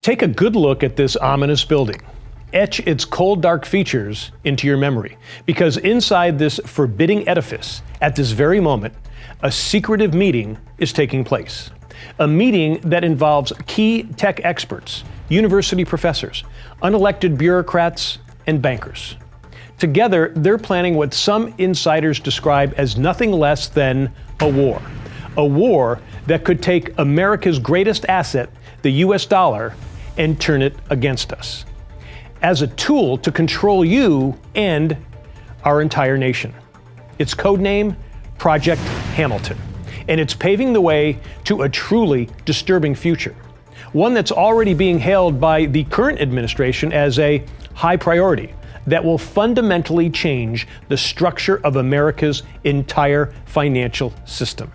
Take a good look at this ominous building. Etch its cold, dark features into your memory, because inside this forbidding edifice, at this very moment, a secretive meeting is taking place. A meeting that involves key tech experts, university professors, unelected bureaucrats, and bankers. Together, they're planning what some insiders describe as nothing less than a war. A war that could take America's greatest asset, the US dollar, and turn it against us, as a tool to control you and our entire nation. Its codename, Project Hamilton, and it's paving the way to a truly disturbing future, one that's already being hailed by the current administration as a high priority that will fundamentally change the structure of America's entire financial system,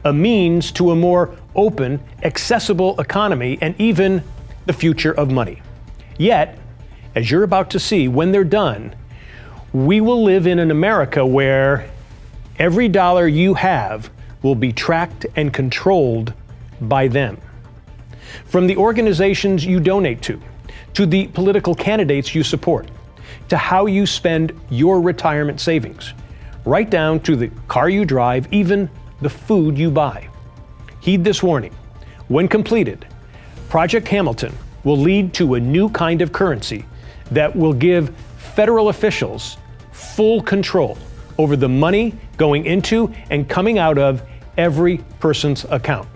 a means to a more open, accessible economy, and even the future of money. Yet, as you're about to see, when they're done, we will live in an America where every dollar you have will be tracked and controlled by them. From the organizations you donate to the political candidates you support, to how you spend your retirement savings, right down to the car you drive, even the food you buy. Heed this warning. When completed, Project Hamilton will lead to a new kind of currency that will give federal officials full control over the money going into and coming out of every person's account.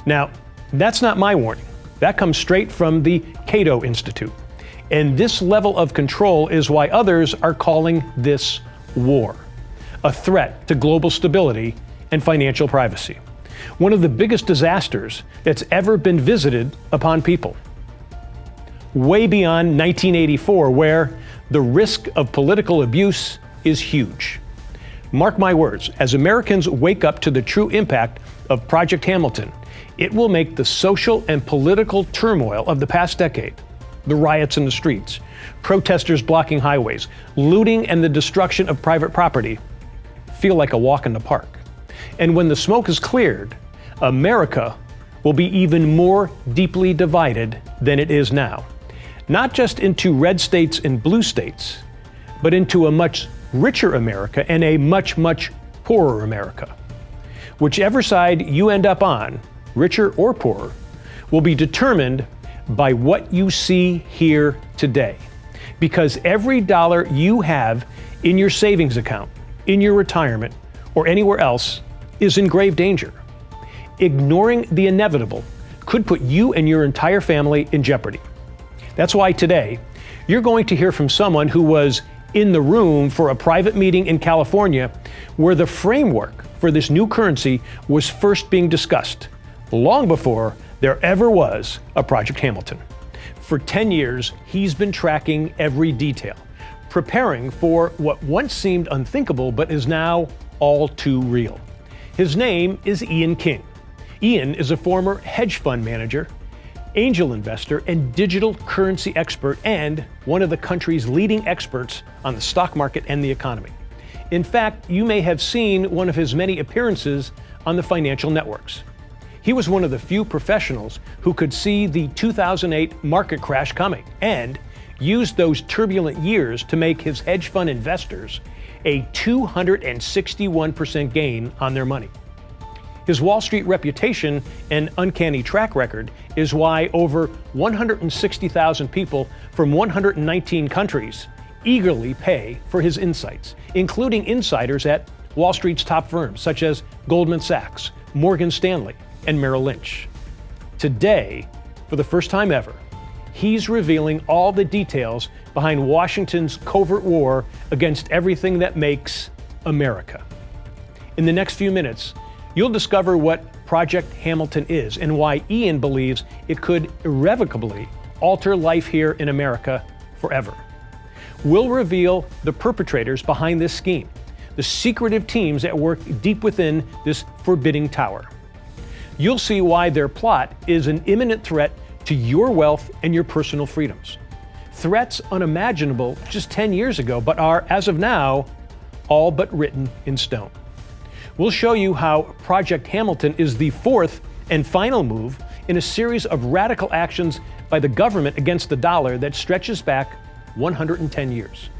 Now, that's not my warning. That comes straight from the Cato Institute. And this level of control is why others are calling this war, a threat to global stability and financial privacy. One of the biggest disasters that's ever been visited upon people. Way beyond 1984, where the risk of political abuse is huge. Mark my words, as Americans wake up to the true impact of Project Hamilton, it will make the social and political turmoil of the past decade, the riots in the streets, protesters blocking highways, looting and the destruction of private property, feel like a walk in the park. And when the smoke is cleared, America will be even more deeply divided than it is now. Not just into red states and blue states, but into a much richer America and a much, much poorer America. Whichever side you end up on, richer or poorer, will be determined by what you see here today. Because every dollar you have in your savings account, in your retirement, or anywhere else is in grave danger. Ignoring the inevitable could put you and your entire family in jeopardy. That's why today, you're going to hear from someone who was in the room for a private meeting in California where the framework for this new currency was first being discussed, long before there ever was a Project Hamilton. For 10 years, he's been tracking every detail, preparing for what once seemed unthinkable but is now all too real. His name is Ian King. Ian is a former hedge fund manager, angel investor, and digital currency expert, and one of the country's leading experts on the stock market and the economy. In fact, you may have seen one of his many appearances on the financial networks. He was one of the few professionals who could see the 2008 market crash coming and used those turbulent years to make his hedge fund investors a 261% gain on their money. His Wall Street reputation and uncanny track record is why over 160,000 people from 119 countries eagerly pay for his insights, including insiders at Wall Street's top firms such as Goldman Sachs, Morgan Stanley, and Merrill Lynch. Today, for the first time ever, he's revealing all the details behind Washington's covert war against everything that makes America. In the next few minutes, you'll discover what Project Hamilton is and why Ian believes it could irrevocably alter life here in America forever. We'll reveal the perpetrators behind this scheme, the secretive teams that work deep within this forbidding tower. You'll see why their plot is an imminent threat to your wealth and your personal freedoms. Threats unimaginable just 10 years ago, but are, as of now, all but written in stone. We'll show you how Project Hamilton is the fourth and final move in a series of radical actions by the government against the dollar that stretches back 110 years.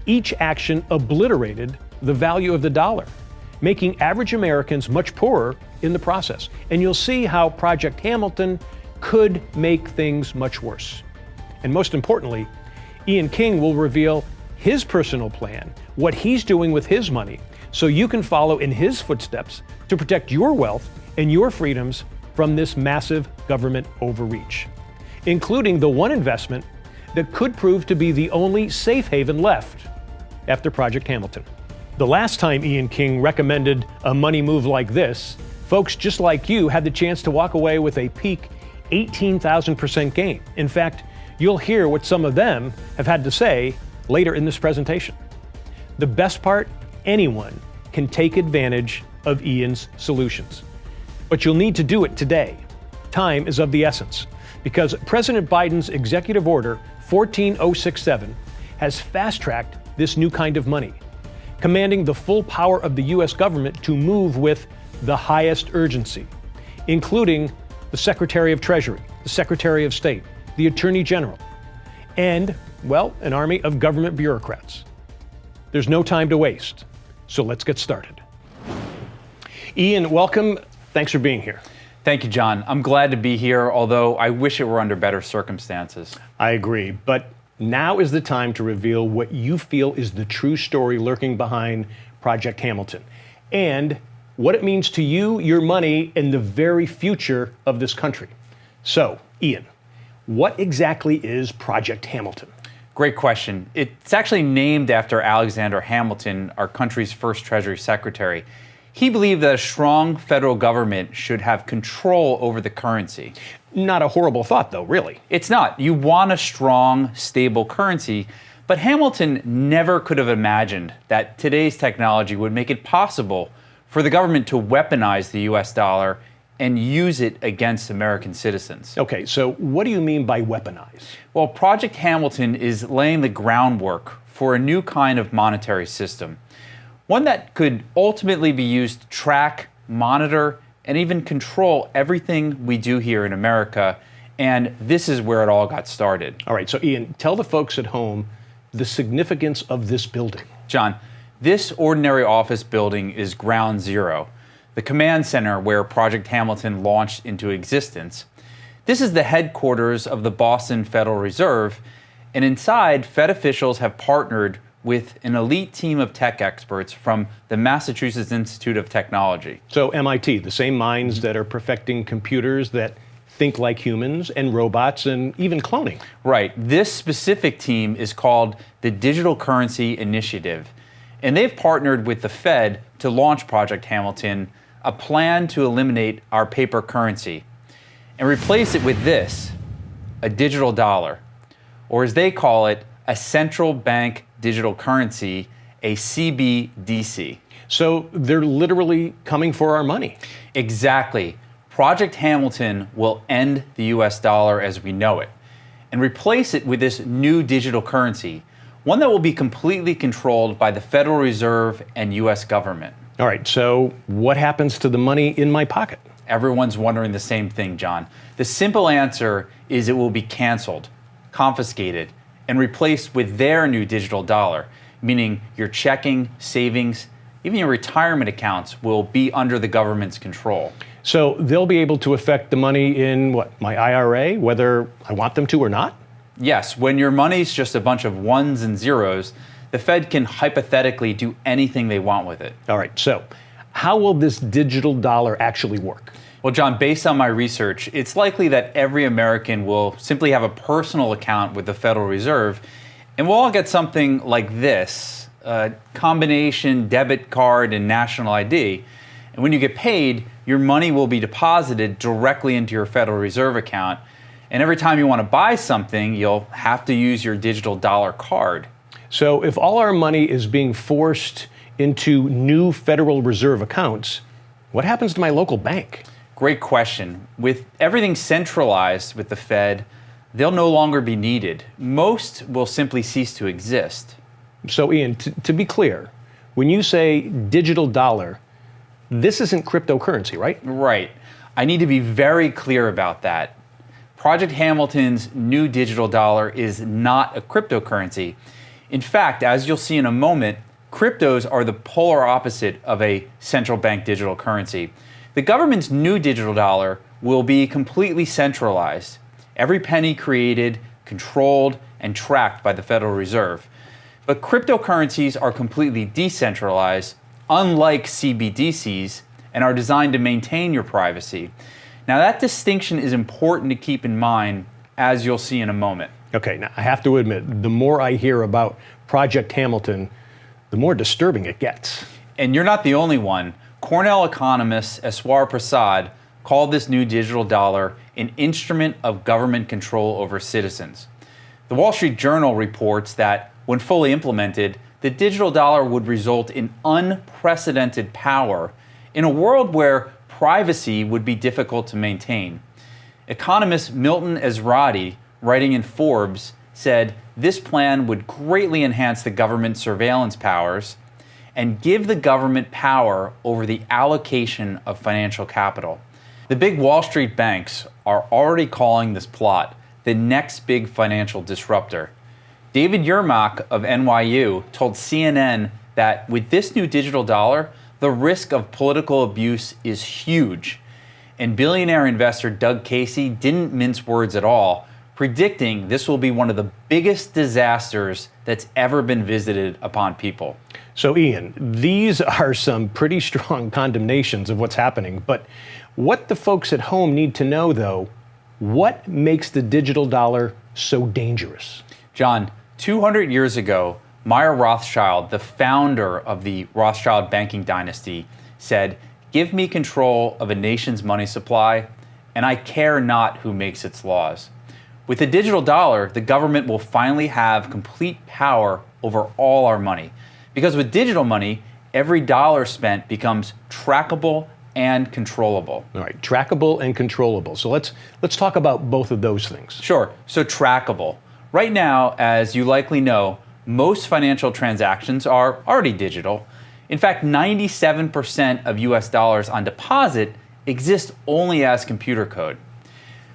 Each action obliterated the value of the dollar, making average Americans much poorer in the process. And you'll see how Project Hamilton could make things much worse. And most importantly, Ian King will reveal his personal plan, what he's doing with his money, so you can follow in his footsteps to protect your wealth and your freedoms from this massive government overreach, including the one investment that could prove to be the only safe haven left after Project Hamilton. The last time Ian King recommended a money move like this, folks just like you had the chance to walk away with a peak 18,000% gain. In fact, you'll hear what some of them have had to say later in this presentation. The best part, anyone can take advantage of Ian's solutions. But you'll need to do it today. Time is of the essence, because President Biden's executive order 14067 has fast-tracked this new kind of money, commanding the full power of the U.S. government to move with the highest urgency, including the Secretary of Treasury, the Secretary of State, the Attorney General, and, well, an army of government bureaucrats. There's no time to waste, so let's get started. Ian, welcome. Thanks for being here. Thank you, John. I'm glad to be here, although I wish it were under better circumstances. I agree, but now is the time to reveal what you feel is the true story lurking behind Project Hamilton, and what it means to you, your money, and the very future of this country. So, Ian, what exactly is Project Hamilton? Great question. It's actually named after Alexander Hamilton, our country's first Treasury Secretary. He believed that a strong federal government should have control over the currency. Not a horrible thought, though, really. It's not. You want a strong, stable currency, but Hamilton never could have imagined that today's technology would make it possible for the government to weaponize the U.S. dollar and use it against American citizens. Okay, so what do you mean by weaponize? Well, Project Hamilton is laying the groundwork for a new kind of monetary system, one that could ultimately be used to track, monitor, and even control everything we do here in America. And this is where it all got started. All right, so Ian, tell the folks at home the significance of this building. John, this ordinary office building is ground zero, the command center where Project Hamilton launched into existence. This is the headquarters of the Boston Federal Reserve, and inside, Fed officials have partnered with an elite team of tech experts from the Massachusetts Institute of Technology. So MIT, the same minds that are perfecting computers that think like humans and robots and even cloning. Right. This specific team is called the Digital Currency Initiative, and they've partnered with the Fed to launch Project Hamilton, a plan to eliminate our paper currency and replace it with this, a digital dollar, or as they call it, a central bank digital currency, a CBDC. So they're literally coming for our money. Exactly. Project Hamilton will end the US dollar as we know it and replace it with this new digital currency, one that will be completely controlled by the Federal Reserve and US government. All right, so what happens to the money in my pocket? Everyone's wondering the same thing, John. The simple answer is it will be canceled, confiscated, and replaced with their new digital dollar, meaning your checking, savings, even your retirement accounts will be under the government's control. So they'll be able to affect the money in what, my IRA, whether I want them to or not? Yes, when your money's just a bunch of ones and zeros, the Fed can hypothetically do anything they want with it. All right, so how will this digital dollar actually work? Well, John, based on my research, it's likely that every American will simply have a personal account with the Federal Reserve, and we'll all get something like this, a combination debit card and national ID. And when you get paid, your money will be deposited directly into your Federal Reserve account. And every time you want to buy something, you'll have to use your digital dollar card. So if all our money is being forced into new Federal Reserve accounts, what happens to my local bank? Great question. With everything centralized with the Fed, they'll no longer be needed. Most will simply cease to exist. So Ian, to be clear, when you say digital dollar, this isn't cryptocurrency, right? Right. I need to be very clear about that. Project Hamilton's new digital dollar is not a cryptocurrency. In fact, as you'll see in a moment, cryptos are the polar opposite of a central bank digital currency. The government's new digital dollar will be completely centralized. Every penny created, controlled, and tracked by the Federal Reserve. But cryptocurrencies are completely decentralized, unlike CBDCs, and are designed to maintain your privacy. Now, that distinction is important to keep in mind, as you'll see in a moment. Okay, now I have to admit, the more I hear about Project Hamilton, the more disturbing it gets. And you're not the only one. Cornell economist Eswar Prasad called this new digital dollar an instrument of government control over citizens. The Wall Street Journal reports that when fully implemented, the digital dollar would result in unprecedented power in a world where privacy would be difficult to maintain. Economist Milton Ezrati, writing in Forbes, said this plan would greatly enhance the government's surveillance powers and give the government power over the allocation of financial capital. The big Wall Street banks are already calling this plot the next big financial disruptor. David Yermak of NYU told CNN that with this new digital dollar, the risk of political abuse is huge. And billionaire investor Doug Casey didn't mince words at all, predicting this will be one of the biggest disasters that's ever been visited upon people. So, Ian, these are some pretty strong condemnations of what's happening. But what the folks at home need to know, though, what makes the digital dollar so dangerous? John, 200 years ago, Meyer Rothschild, the founder of the Rothschild banking dynasty, said, "Give me control of a nation's money supply, and I care not who makes its laws." With the digital dollar, the government will finally have complete power over all our money. Because with digital money, every dollar spent becomes trackable and controllable. All right, trackable and controllable. So let's talk about both of those things. Sure. So trackable. Right now, as you likely know, most financial transactions are already digital. In fact, 97% of US dollars on deposit exist only as computer code.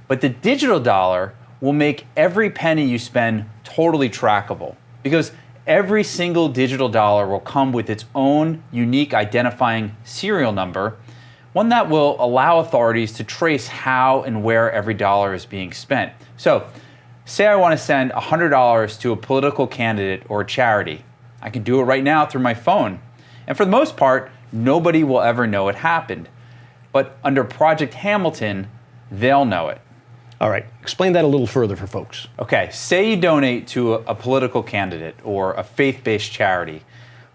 But the digital dollar will make every penny you spend totally trackable, because every single digital dollar will come with its own unique identifying serial number, one that will allow authorities to trace how and where every dollar is being spent. So, say I want to send $100 to a political candidate or a charity. I can do it right now through my phone. And for the most part, nobody will ever know it happened. But under Project Hamilton, they'll know it. All right, explain that a little further for folks. Okay, say you donate to a political candidate or a faith-based charity,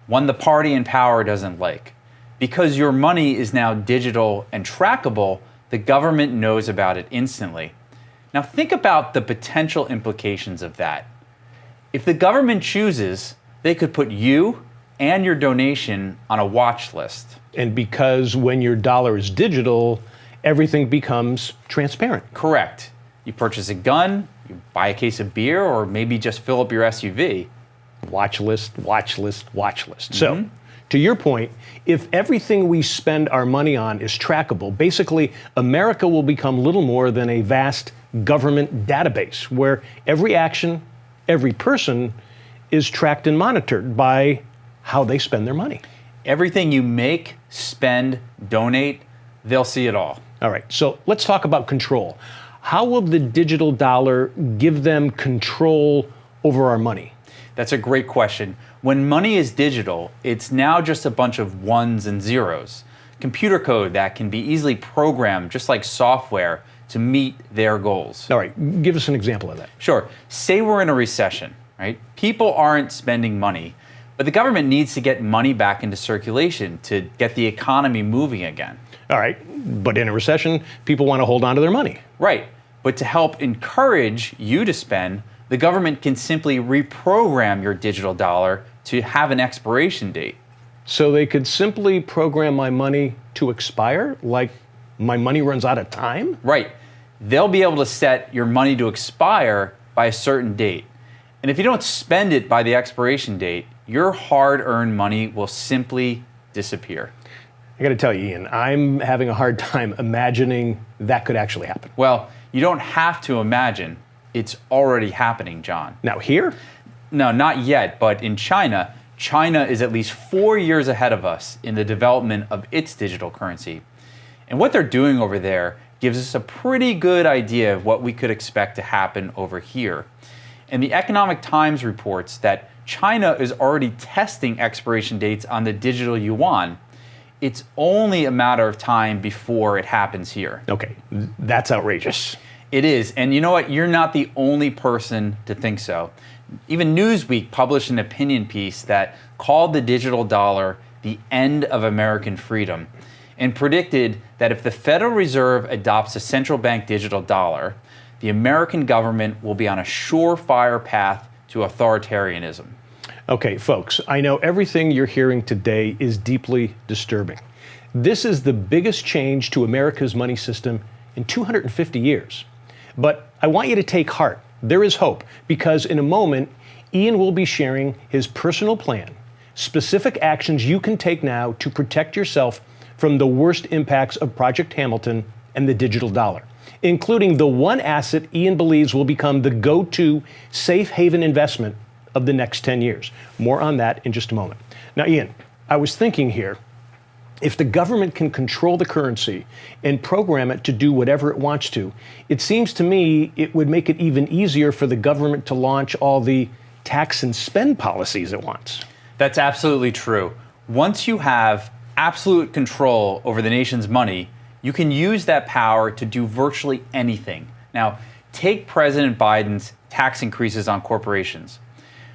one the party in power doesn't like. Because your money is now digital and trackable, the government knows about it instantly. Now think about the potential implications of that. If the government chooses, they could put you and your donation on a watch list. And because when your dollar is digital, everything becomes transparent. Correct. You purchase a gun, you buy a case of beer, or maybe just fill up your SUV. Watch list, watch list, watch list. So, to your point, if everything we spend our money on is trackable, basically America will become little more than a vast government database where every action, every person is tracked and monitored by how they spend their money. Everything you make, spend, donate, they'll see it all. All right, so let's talk about control. How will the digital dollar give them control over our money? That's a great question. When money is digital, it's now just a bunch of ones and zeros. Computer code that can be easily programmed, just like software, to meet their goals. All right, give us an example of that. Sure. Say we're in a recession, right? People aren't spending money, but the government needs to get money back into circulation to get the economy moving again. All right, but in a recession, people want to hold on to their money. Right. But to help encourage you to spend, the government can simply reprogram your digital dollar to have an expiration date. So they could simply program my money to expire, like my money runs out of time? Right. They'll be able to set your money to expire by a certain date. And if you don't spend it by the expiration date, your hard-earned money will simply disappear. got to tell you, Ian, I'm having a hard time imagining that could actually happen. Well, you don't have to imagine. It's already happening, John. Now, here? No, not yet, but in China, China is at least 4 years ahead of us in the development of its digital currency. And what they're doing over there gives us a pretty good idea of what we could expect to happen over here. And the Economic Times reports that China is already testing expiration dates on the digital yuan. It's only a matter of time before it happens here. Okay, that's outrageous. It is, and you know what? You're not the only person to think so. Even Newsweek published an opinion piece that called the digital dollar the end of American freedom and predicted that if the Federal Reserve adopts a central bank digital dollar, the American government will be on a surefire path to authoritarianism. Okay, folks, I know everything you're hearing today is deeply disturbing. This is the biggest change to America's money system in 250 years. But I want you to take heart. There is hope, because in a moment, Ian will be sharing his personal plan, specific actions you can take now to protect yourself from the worst impacts of Project Hamilton and the digital dollar, including the one asset Ian believes will become the go-to safe haven investment of the next 10 years. More on that in just a moment. Now, Ian, I was thinking here, if the government can control the currency and program it to do whatever it wants to, it seems to me it would make it even easier for the government to launch all the tax and spend policies it wants. That's absolutely true. Once you have absolute control over the nation's money, you can use that power to do virtually anything. Now, take President Biden's tax increases on corporations.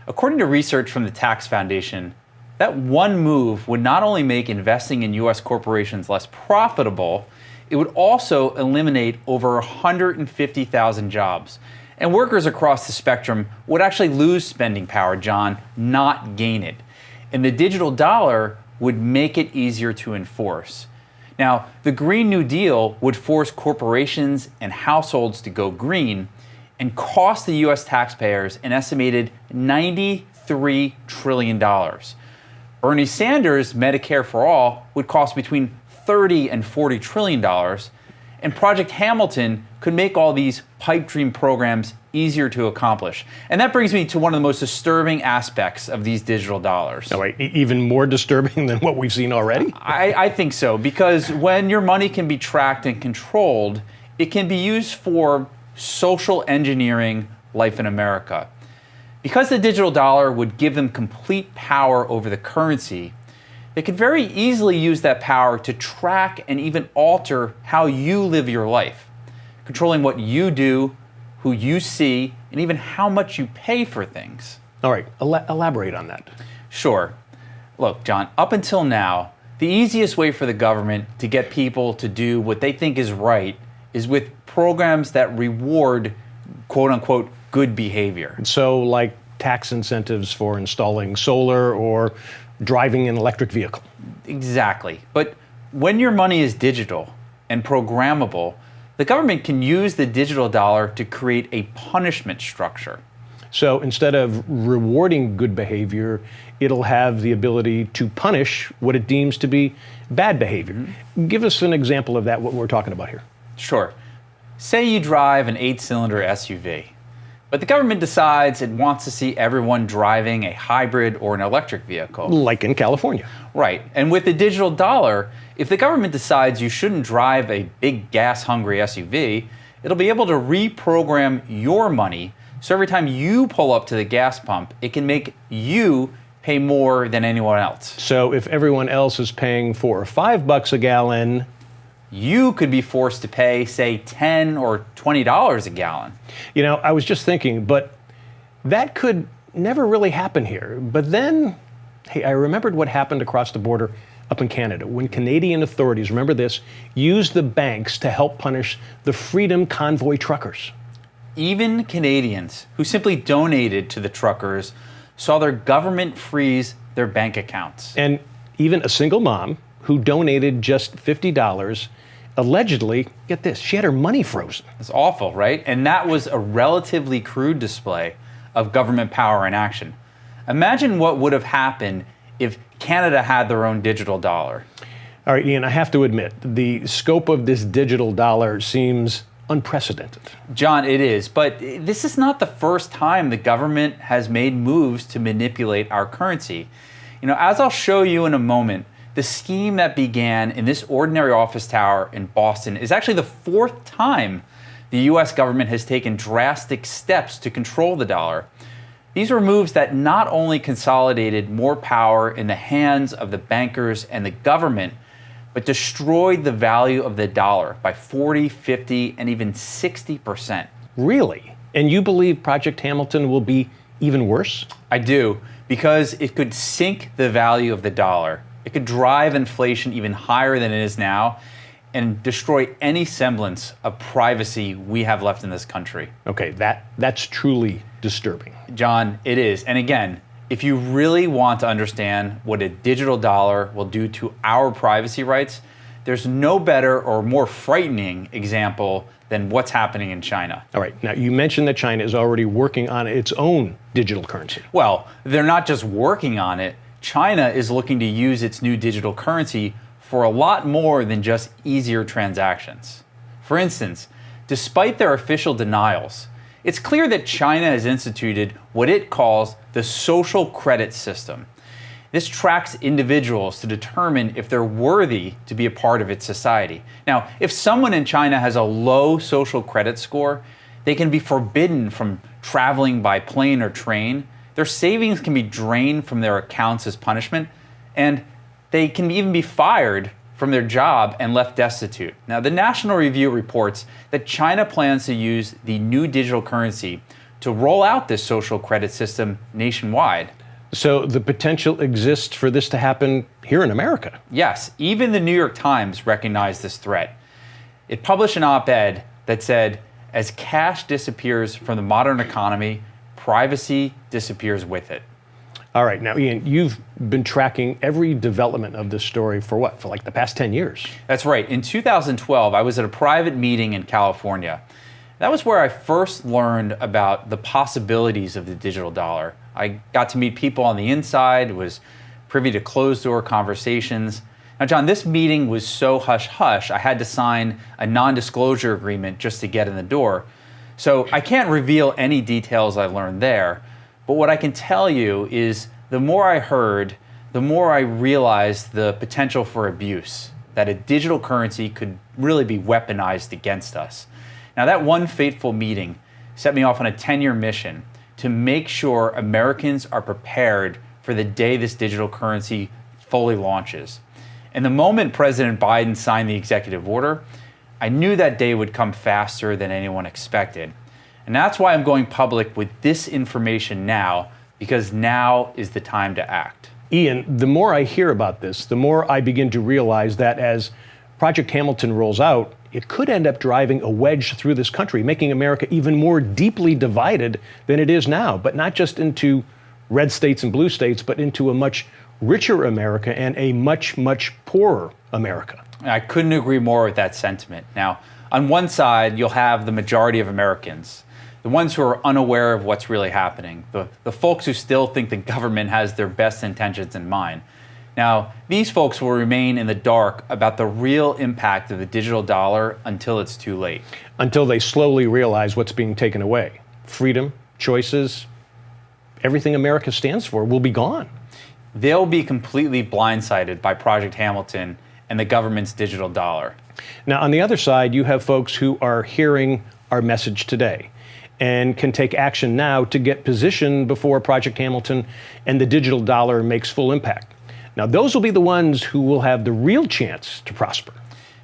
According to research from the Tax Foundation, that one move would not only make investing in U.S. corporations less profitable, it would also eliminate over 150,000 jobs. And workers across the spectrum would actually lose spending power, John, not gain it. And the digital dollar would make it easier to enforce. Now, the Green New Deal would force corporations and households to go green and cost the U.S. taxpayers an estimated $93 trillion. Bernie Sanders' Medicare for All would cost between $30 and $40 trillion, and Project Hamilton could make all these pipe dream programs easier to accomplish. And that brings me to one of the most disturbing aspects of these digital dollars. Oh, wait, even more disturbing than what we've seen already? I think so, because when your money can be tracked and controlled, it can be used for social engineering life in America. Because the digital dollar would give them complete power over the currency, they could very easily use that power to track and even alter how you live your life, controlling what you do, who you see, and even how much you pay for things. All right, elaborate on that. Sure. Look, John, up until now, the easiest way for the government to get people to do what they think is right is with programs that reward, quote unquote, good behavior. So, like tax incentives for installing solar or driving an electric vehicle. Exactly. But when your money is digital and programmable, the government can use the digital dollar to create a punishment structure. So instead of rewarding good behavior, it'll have the ability to punish what it deems to be bad behavior. Mm-hmm. Give us an example of that, what we're talking about here. Sure. Say you drive an 8-cylinder SUV, but the government decides it wants to see everyone driving a hybrid or an electric vehicle. Like in California. Right. And with the digital dollar, if the government decides you shouldn't drive a big gas-hungry SUV, it'll be able to reprogram your money so every time you pull up to the gas pump, it can make you pay more than anyone else. So if everyone else is paying $4 or $5 a gallon, you could be forced to pay, say, $10 or $20 a gallon. You know, I was just thinking, but that could never really happen here. But then, hey, I remembered what happened across the border up in Canada when Canadian authorities, remember this, used the banks to help punish the Freedom Convoy truckers. Even Canadians who simply donated to the truckers saw their government freeze their bank accounts. And even a single mom who donated just $50, allegedly, get this, she had her money frozen. It's awful, right? And that was a relatively crude display of government power in action. Imagine what would have happened if Canada had their own digital dollar. All right, Ian, I have to admit, the scope of this digital dollar seems unprecedented. John, it is, but this is not the first time the government has made moves to manipulate our currency. As I'll show you in a moment, the scheme that began in this ordinary office tower in Boston is actually the fourth time the US government has taken drastic steps to control the dollar. These were moves that not only consolidated more power in the hands of the bankers and the government, but destroyed the value of the dollar by 40, 50, and even 60%. Really? And you believe Project Hamilton will be even worse? I do, because it could sink the value of the dollar. It could drive inflation even higher than it is now and destroy any semblance of privacy we have left in this country. Okay, that's truly disturbing. John, it is. And again, if you really want to understand what a digital dollar will do to our privacy rights, there's no better or more frightening example than what's happening in China. All right, now you mentioned that China is already working on its own digital currency. Well, they're not just working on it. China is looking to use its new digital currency for a lot more than just easier transactions. For instance, despite their official denials, it's clear that China has instituted what it calls the social credit system. This tracks individuals to determine if they're worthy to be a part of its society. Now, if someone in China has a low social credit score, they can be forbidden from traveling by plane or train. Their savings can be drained from their accounts as punishment, and they can even be fired from their job and left destitute. Now, the National Review reports that China plans to use the new digital currency to roll out this social credit system nationwide. So the potential exists for this to happen here in America. Yes, even the New York Times recognized this threat. It published an op-ed that said, as cash disappears from the modern economy, privacy disappears with it. All right, now Ian, you've been tracking every development of this story for what? For like the past 10 years. That's right. In 2012, I was at a private meeting in California. That was where I first learned about the possibilities of the digital dollar. I got to meet people on the inside, was privy to closed-door conversations. Now, John, this meeting was so hush-hush, I had to sign a non-disclosure agreement just to get in the door. So I can't reveal any details I learned there. But what I can tell you is the more I heard, the more I realized the potential for abuse, that a digital currency could really be weaponized against us. Now, that one fateful meeting set me off on a 10-year mission to make sure Americans are prepared for the day this digital currency fully launches. And the moment President Biden signed the executive order, I knew that day would come faster than anyone expected. And that's why I'm going public with this information now, because now is the time to act. Ian, the more I hear about this, the more I begin to realize that as Project Hamilton rolls out, it could end up driving a wedge through this country, making America even more deeply divided than it is now, but not just into red states and blue states, but into a much richer America and a much, much poorer America. I couldn't agree more with that sentiment. Now, on one side, you'll have the majority of Americans, the ones who are unaware of what's really happening, the folks who still think the government has their best intentions in mind. Now, these folks will remain in the dark about the real impact of the digital dollar until it's too late. Until they slowly realize what's being taken away. Freedom, choices, everything America stands for will be gone. They'll be completely blindsided by Project Hamilton and the government's digital dollar. Now, on the other side, you have folks who are hearing our message today and can take action now to get positioned before Project Hamilton and the digital dollar makes full impact. Now, those will be the ones who will have the real chance to prosper.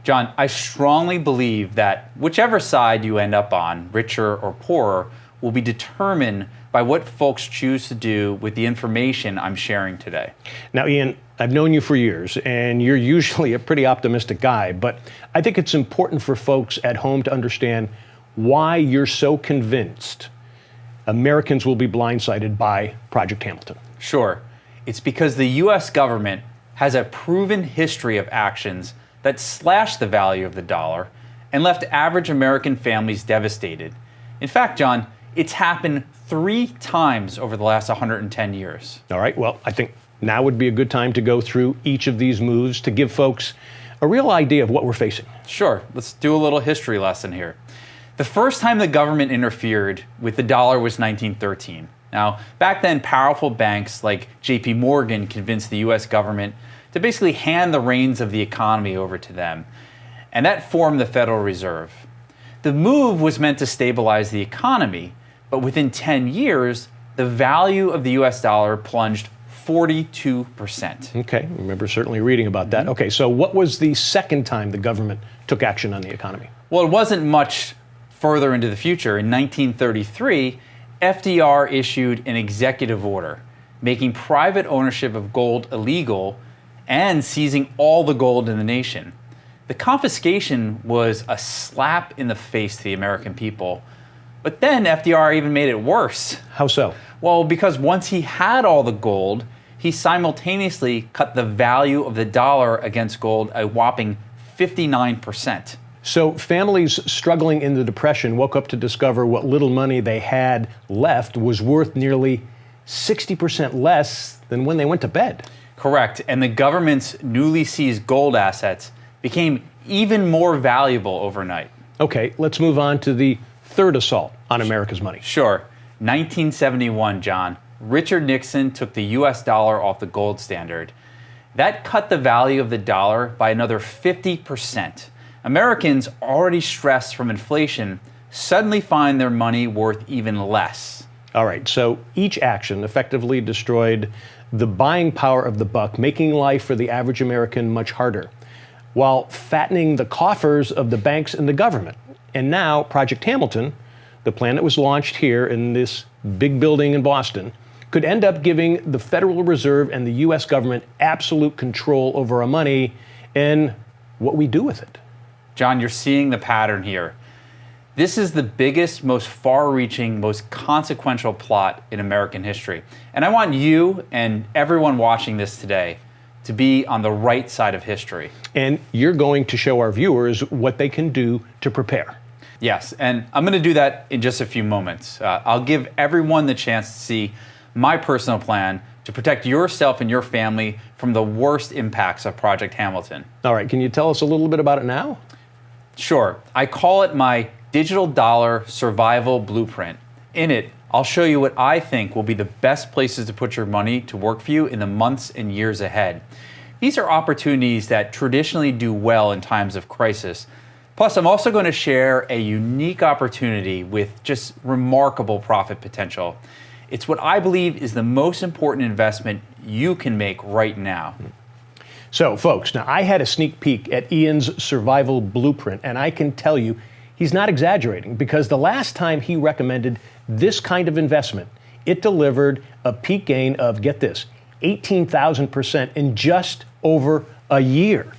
John, I strongly believe that whichever side you end up on, richer or poorer, will be determined by what folks choose to do with the information I'm sharing today. Now, Ian, I've known you for years, and you're usually a pretty optimistic guy, but I think it's important for folks at home to understand why you're so convinced Americans will be blindsided by Project Hamilton. Sure. It's because the U.S. government has a proven history of actions that slashed the value of the dollar and left average American families devastated. In fact, John, it's happened 3 times over the last 110 years. All right, well, I think now would be a good time to go through each of these moves to give folks a real idea of what we're facing. Sure, let's do a little history lesson here. The first time the government interfered with the dollar was 1913. Now, back then, powerful banks like JP Morgan convinced the US government to basically hand the reins of the economy over to them. And that formed the Federal Reserve. The move was meant to stabilize the economy, but within 10 years, the value of the US dollar plunged 42%. Okay, I remember certainly reading about that. Okay, so what was the second time the government took action on the economy? Well, it wasn't much further into the future. In 1933, FDR issued an executive order making private ownership of gold illegal and seizing all the gold in the nation. The confiscation was a slap in the face to the American people. But then FDR even made it worse. How so? Well, because once he had all the gold, he simultaneously cut the value of the dollar against gold a whopping 59%. So families struggling in the Depression woke up to discover what little money they had left was worth nearly 60% less than when they went to bed. Correct. And the government's newly seized gold assets became even more valuable overnight. Okay, let's move on to the third assault on America's money. Sure. 1971, John. Richard Nixon took the US dollar off the gold standard. That cut the value of the dollar by another 50%. Americans, already stressed from inflation, suddenly find their money worth even less. All right, so each action effectively destroyed the buying power of the buck, making life for the average American much harder, while fattening the coffers of the banks and the government. And now, Project Hamilton, the plan that was launched here in this big building in Boston, could end up giving the Federal Reserve and the U.S. government absolute control over our money and what we do with it. John, you're seeing the pattern here. This is the biggest, most far-reaching, most consequential plot in American history. And I want you and everyone watching this today to be on the right side of history. And you're going to show our viewers what they can do to prepare. Yes, and I'm going to do that in just a few moments. I'll give everyone the chance to see my personal plan to protect yourself and your family from the worst impacts of Project Hamilton. All right, can you tell us a little bit about it now? Sure. I call it my digital dollar survival blueprint. In it, I'll show you what I think will be the best places to put your money to work for you in the months and years ahead. These are opportunities that traditionally do well in times of crisis. Plus, I'm also going to share a unique opportunity with just remarkable profit potential. It's what I believe is the most important investment you can make right now. So, folks, now I had a sneak peek at Ian's survival blueprint, and I can tell you he's not exaggerating, because the last time he recommended this kind of investment, it delivered a peak gain of, get this, 18,000% in just over a year.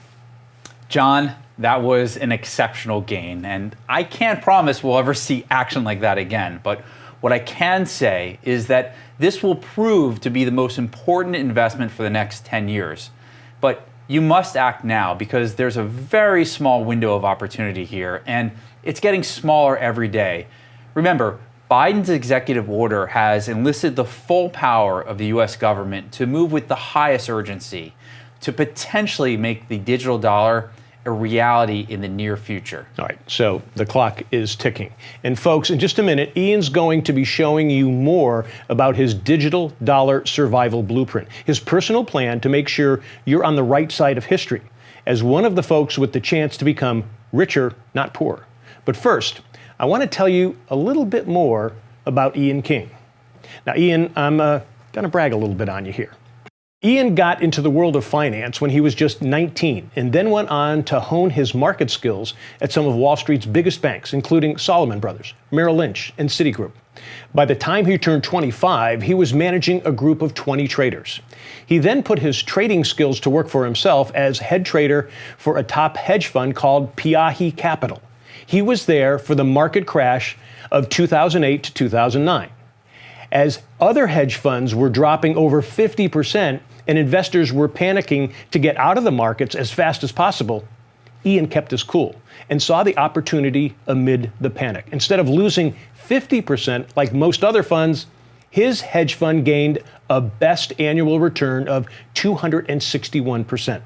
John, that was an exceptional gain, and I can't promise we'll ever see action like that again, but what I can say is that this will prove to be the most important investment for the next 10 years. But you must act now, because there's a very small window of opportunity here, and it's getting smaller every day. Remember, Biden's executive order has enlisted the full power of the US government to move with the highest urgency to potentially make the digital dollar a reality in the near future. All right, so the clock is ticking. And folks, in just a minute, Ian's going to be showing you more about his digital dollar survival blueprint, his personal plan to make sure you're on the right side of history, as one of the folks with the chance to become richer, not poor. But first, I want to tell you a little bit more about Ian King. Now, Ian, I'm going to brag a little bit on you here. Ian got into the world of finance when he was just 19 and then went on to hone his market skills at some of Wall Street's biggest banks, including Salomon Brothers, Merrill Lynch, and Citigroup. By the time he turned 25, he was managing a group of 20 traders. He then put his trading skills to work for himself as head trader for a top hedge fund called Piahi Capital. He was there for the market crash of 2008 to 2009. As other hedge funds were dropping over 50% and investors were panicking to get out of the markets as fast as possible, Ian kept his cool and saw the opportunity amid the panic. Instead of losing 50% like most other funds, his hedge fund gained a best annual return of 261%.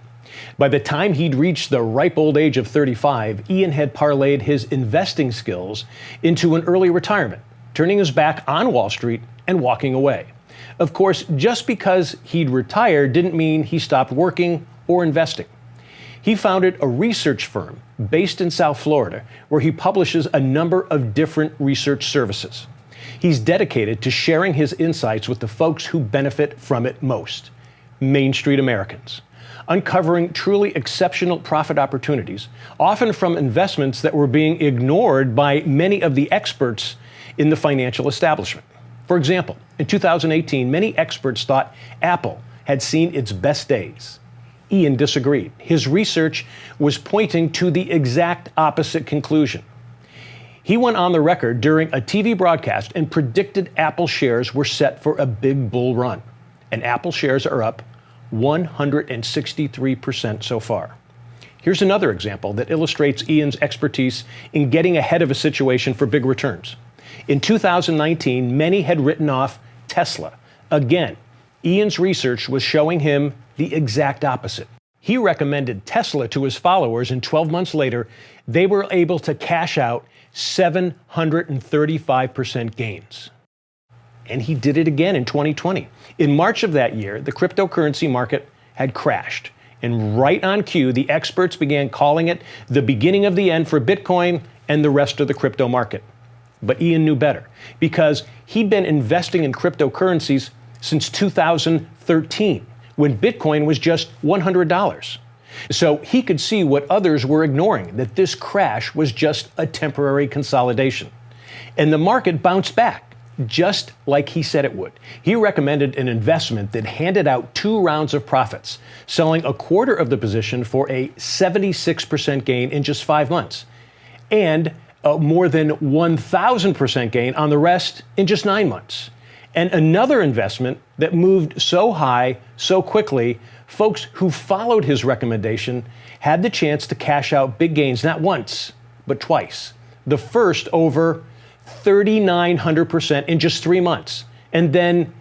By the time he'd reached the ripe old age of 35, Ian had parlayed his investing skills into an early retirement, turning his back on Wall Street and walking away. Of course, just because he'd retired didn't mean he stopped working or investing. He founded a research firm based in South Florida, where he publishes a number of different research services. He's dedicated to sharing his insights with the folks who benefit from it most, Main Street Americans, uncovering truly exceptional profit opportunities, often from investments that were being ignored by many of the experts in the financial establishment. For example, in 2018, many experts thought Apple had seen its best days. Ian disagreed. His research was pointing to the exact opposite conclusion. He went on the record during a TV broadcast and predicted Apple shares were set for a big bull run. And Apple shares are up 163% so far. Here's another example that illustrates Ian's expertise in getting ahead of a situation for big returns. In 2019, many had written off Tesla. Again, Ian's research was showing him the exact opposite. He recommended Tesla to his followers, and 12 months later, they were able to cash out 735% gains. And he did it again in 2020. In March of that year, the cryptocurrency market had crashed. And right on cue, the experts began calling it the beginning of the end for Bitcoin and the rest of the crypto market. But Ian knew better, because he'd been investing in cryptocurrencies since 2013, when Bitcoin was just $100. So he could see what others were ignoring, that this crash was just a temporary consolidation. And the market bounced back, just like he said it would. He recommended an investment that handed out 2 rounds of profits, selling a quarter of the position for a 76% gain in just 5 months, and more than 1,000% gain on the rest in just 9 months. And another investment that moved so high so quickly, folks who followed his recommendation had the chance to cash out big gains not once, but twice. The first over 3,900% in just 3 months, and then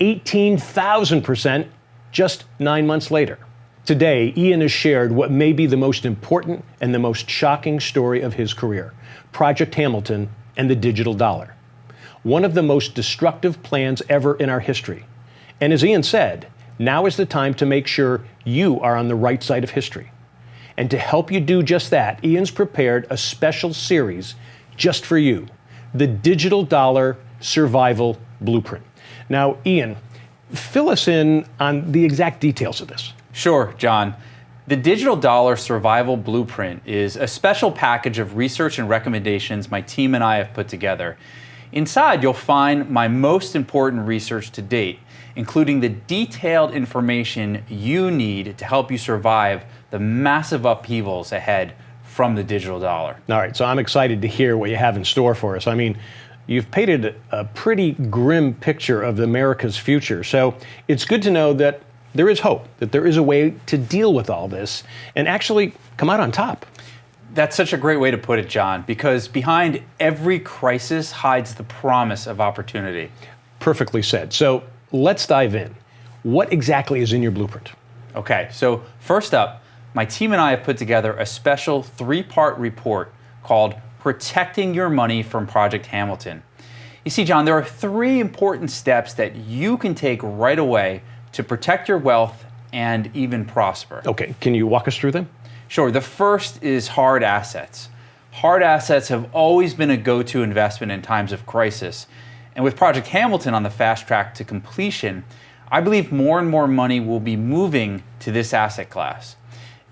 18,000% just 9 months later. Today, Ian has shared what may be the most important and the most shocking story of his career: Project Hamilton and the digital dollar. One of the most destructive plans ever in our history. And as Ian said, now is the time to make sure you are on the right side of history. And to help you do just that, Ian's prepared a special series just for you, the Digital Dollar Survival Blueprint. Now, Ian, fill us in on the exact details of this. Sure, John. The Digital Dollar Survival Blueprint is a special package of research and recommendations my team and I have put together. Inside, you'll find my most important research to date, including the detailed information you need to help you survive the massive upheavals ahead from the digital dollar. All right, so I'm excited to hear what you have in store for us. I mean, you've painted a pretty grim picture of America's future, so it's good to know that there is hope, that there is a way to deal with all this and actually come out on top. That's such a great way to put it, John, because behind every crisis hides the promise of opportunity. Perfectly said. So let's dive in. What exactly is in your blueprint? Okay, so first up, my team and I have put together a special 3-part report called Protecting Your Money from Project Hamilton. You see, John, there are 3 important steps that you can take right away to protect your wealth and even prosper. Okay, can you walk us through them? Sure. The first is hard assets. Hard assets have always been a go-to investment in times of crisis. And with Project Hamilton on the fast track to completion, I believe more and more money will be moving to this asset class.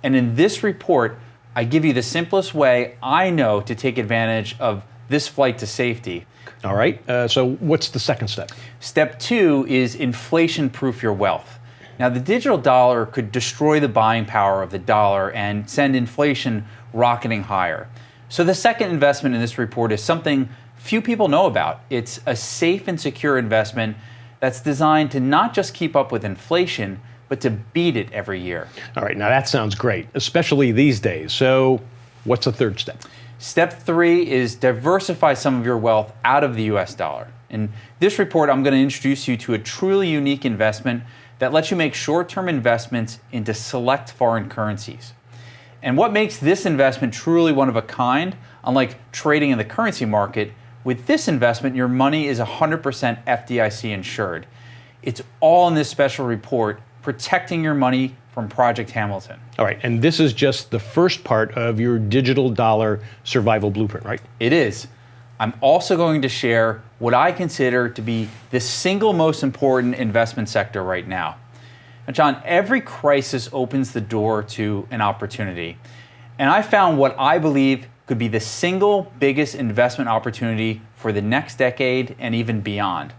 And in this report, I give you the simplest way I know to take advantage of this flight to safety. All right, so what's the second step? Step 2 is inflation-proof your wealth. Now, the digital dollar could destroy the buying power of the dollar and send inflation rocketing higher. So the second investment in this report is something few people know about. It's a safe and secure investment that's designed to not just keep up with inflation, but to beat it every year. All right, now that sounds great, especially these days. So what's the third step? Step 3 is diversify some of your wealth out of the US dollar. In this report, I'm going to introduce you to a truly unique investment that lets you make short-term investments into select foreign currencies. And what makes this investment truly one of a kind, unlike trading in the currency market, with this investment, your money is 100% FDIC insured. It's all in this special report, protecting your money from Project Hamilton. All right, and this is just the first part of your digital dollar survival blueprint, right? It is. I'm also going to share what I consider to be the single most important investment sector right now. Now, John, every crisis opens the door to an opportunity. And I found what I believe could be the single biggest investment opportunity for the next decade and even beyond.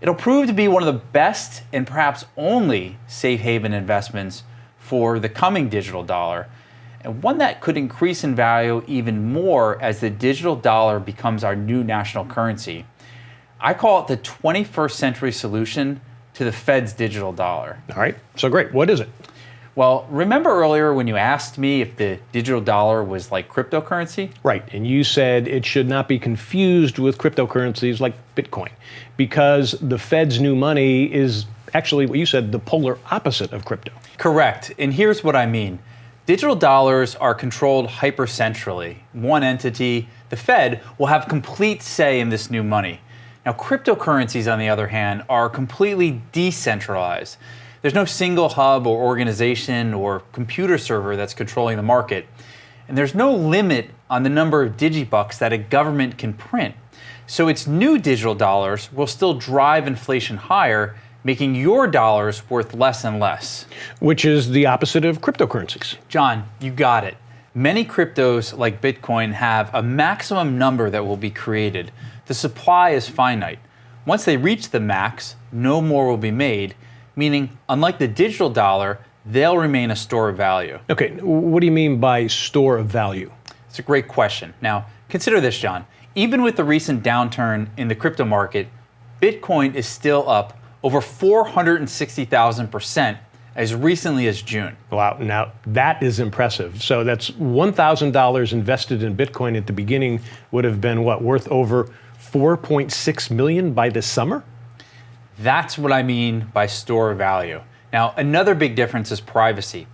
It'll prove to be one of the best and perhaps only safe haven investments for the coming digital dollar, and one that could increase in value even more as the digital dollar becomes our new national currency. I call it the 21st century solution to the Fed's digital dollar. All right, so great. What is it? Well, remember earlier when you asked me if the digital dollar was like cryptocurrency? Right, and you said it should not be confused with cryptocurrencies like Bitcoin, because the Fed's new money is actually what you said, the polar opposite of crypto. Correct, and here's what I mean. Digital dollars are controlled hypercentrally. One entity, the Fed, will have complete say in this new money. Now, cryptocurrencies, on the other hand, are completely decentralized. There's no single hub or organization or computer server that's controlling the market. And there's no limit on the number of digibucks that a government can print. So its new digital dollars will still drive inflation higher, making your dollars worth less and less. Which is the opposite of cryptocurrencies. John, you got it. Many cryptos, like Bitcoin, have a maximum number that will be created. The supply is finite. Once they reach the max, no more will be made, meaning, unlike the digital dollar, they'll remain a store of value. Okay, what do you mean by store of value? It's a great question. Now, consider this, John. Even with the recent downturn in the crypto market, Bitcoin is still up over 460,000% as recently as June. Wow, now that is impressive. So that's $1,000 invested in Bitcoin at the beginning would have been what, worth over 4.6 million by this summer? That's what I mean by store value. Now, another big difference is privacy.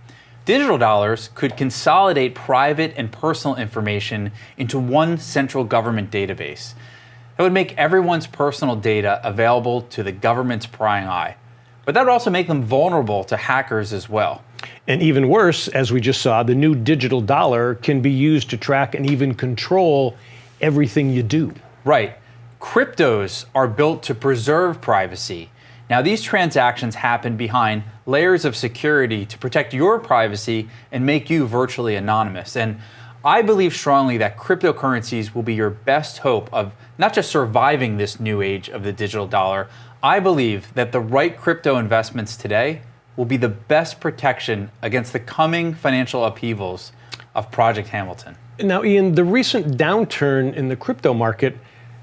Digital dollars could consolidate private and personal information into one central government database. That would make everyone's personal data available to the government's prying eye. But that would also make them vulnerable to hackers as well. And even worse, as we just saw, the new digital dollar can be used to track and even control everything you do. Right. Cryptos are built to preserve privacy. Now, these transactions happen behind layers of security to protect your privacy and make you virtually anonymous. And I believe strongly that cryptocurrencies will be your best hope of not just surviving this new age of the digital dollar. I believe that the right crypto investments today will be the best protection against the coming financial upheavals of Project Hamilton. Now, Ian, the recent downturn in the crypto market